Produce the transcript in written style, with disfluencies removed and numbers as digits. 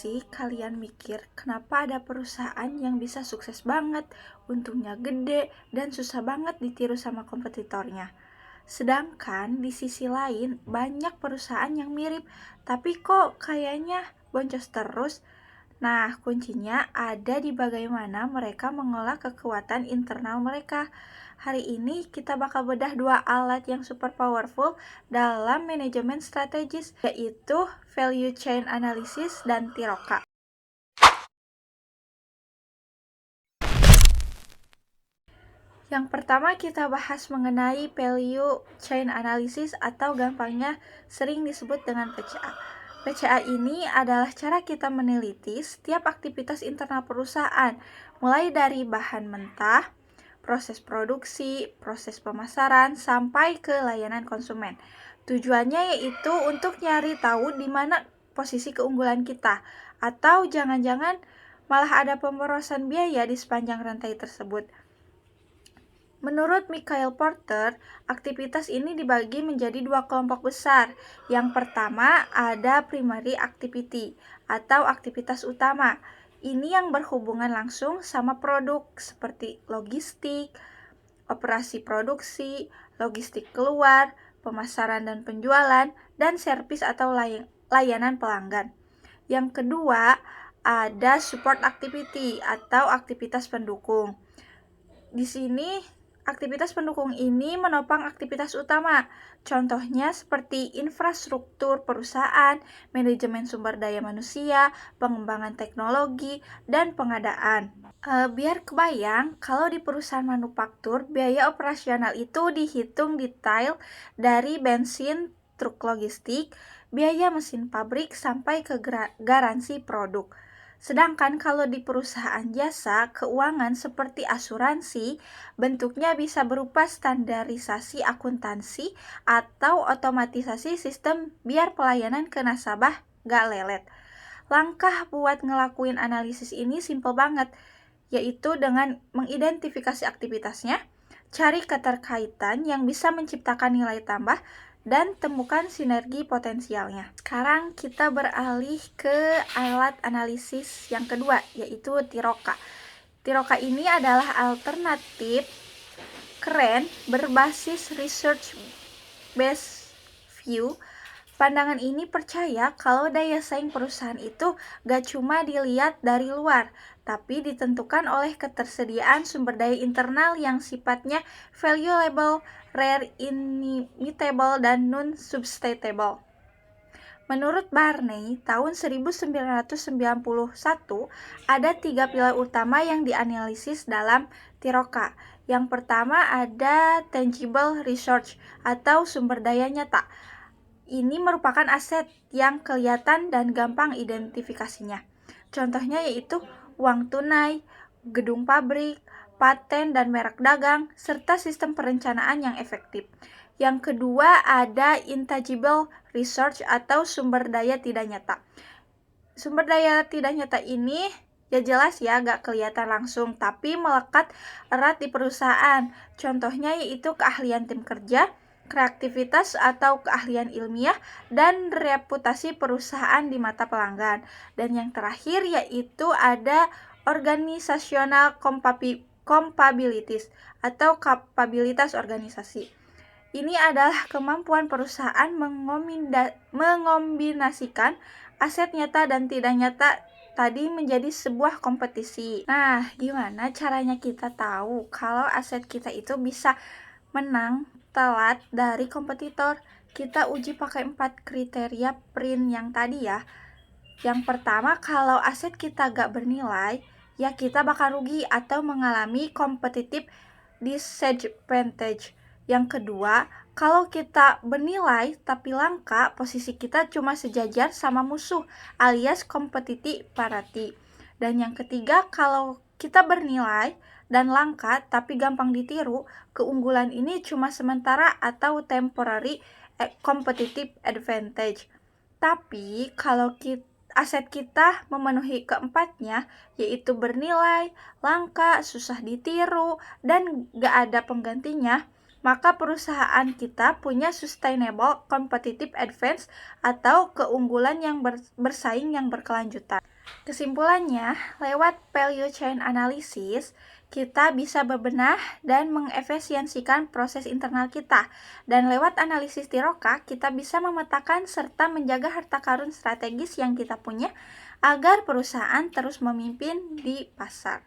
sih kalian mikir kenapa ada perusahaan yang bisa sukses banget, untungnya gede, dan susah banget ditiru sama kompetitornya? Sedangkan di sisi lain banyak perusahaan yang mirip, tapi kok kayaknya boncos terus. Nah, kuncinya ada di bagaimana mereka mengolah kekuatan internal mereka. Hari ini kita bakal bedah dua alat yang super powerful dalam manajemen strategis, yaitu Value Chain Analysis dan Tiroka. Yang pertama kita bahas mengenai Value Chain Analysis atau gampangnya sering disebut dengan PCA. PCA ini adalah cara kita meneliti setiap aktivitas internal perusahaan, mulai dari bahan mentah, proses produksi, proses pemasaran, sampai ke layanan konsumen. Tujuannya yaitu untuk nyari tahu di mana posisi keunggulan kita, atau jangan-jangan malah ada pemborosan biaya di sepanjang rantai tersebut. Menurut Michael Porter, aktivitas ini dibagi menjadi dua kelompok besar. Yang pertama ada primary activity atau aktivitas utama. Ini yang berhubungan langsung sama produk seperti logistik, operasi produksi, logistik keluar, pemasaran dan penjualan, dan servis atau layanan pelanggan. Yang kedua ada support activity atau aktivitas pendukung. Di sini aktivitas pendukung ini menopang aktivitas utama. Contohnya seperti infrastruktur perusahaan, manajemen sumber daya manusia, pengembangan teknologi, dan pengadaan. Biar kebayang, kalau di perusahaan manufaktur, biaya operasional itu dihitung detail dari bensin, truk logistik, biaya mesin pabrik, sampai ke garansi produk. Sedangkan kalau di perusahaan jasa keuangan seperti asuransi, bentuknya bisa berupa standarisasi akuntansi atau otomatisasi sistem biar pelayanan ke nasabah gak lelet. Langkah buat ngelakuin analisis ini simple banget, yaitu dengan mengidentifikasi aktivitasnya, cari keterkaitan yang bisa menciptakan nilai tambah, dan temukan sinergi potensialnya. Sekarang kita beralih ke alat analisis yang kedua, yaitu Tiroka. Tiroka ini adalah alternatif keren berbasis research based view. Pandangan ini percaya kalau daya saing perusahaan itu gak cuma dilihat dari luar, tapi ditentukan oleh ketersediaan sumber daya internal yang sifatnya valuable, rare, inimitable, dan non-substitutable. Menurut Barney, tahun 1991, ada 3 pilar utama yang dianalisis dalam Tiroka. Yang pertama ada tangible resource atau sumber daya nyata. Ini merupakan aset yang kelihatan dan gampang identifikasinya. Contohnya yaitu uang tunai, gedung pabrik, paten dan merek dagang, serta sistem perencanaan yang efektif. Yang kedua ada intangible resource atau sumber daya tidak nyata. Sumber daya tidak nyata ini ya jelas ya gak kelihatan langsung, tapi melekat erat di perusahaan. Contohnya yaitu keahlian tim kerja, kreativitas atau keahlian ilmiah, dan reputasi perusahaan di mata pelanggan. Dan yang terakhir yaitu ada organizational compatibilities atau kapabilitas organisasi. Ini adalah kemampuan perusahaan mengombinasikan aset nyata dan tidak nyata tadi menjadi sebuah kompetisi. Nah, gimana caranya kita tahu kalau aset kita itu bisa menang telat dari kompetitor? Kita uji pakai 4 kriteria print yang tadi ya. Yang pertama, kalau aset kita gak bernilai, ya kita bakal rugi atau mengalami competitive disadvantage. Yang kedua, kalau kita bernilai tapi langka, posisi kita cuma sejajar sama musuh alias competitive parity. Dan yang ketiga, kalau kita bernilai dan langka tapi gampang ditiru, keunggulan ini cuma sementara atau temporary competitive advantage. Tapi kalau aset kita memenuhi keempatnya, yaitu bernilai, langka, susah ditiru, dan gak ada penggantinya, maka perusahaan kita punya sustainable competitive advantage atau keunggulan yang bersaing yang berkelanjutan. Kesimpulannya, lewat value chain analysis, kita bisa bebenah dan mengefisiensikan proses internal kita. Dan lewat analisis Tiroka, kita bisa memetakan serta menjaga harta karun strategis yang kita punya agar perusahaan terus memimpin di pasar.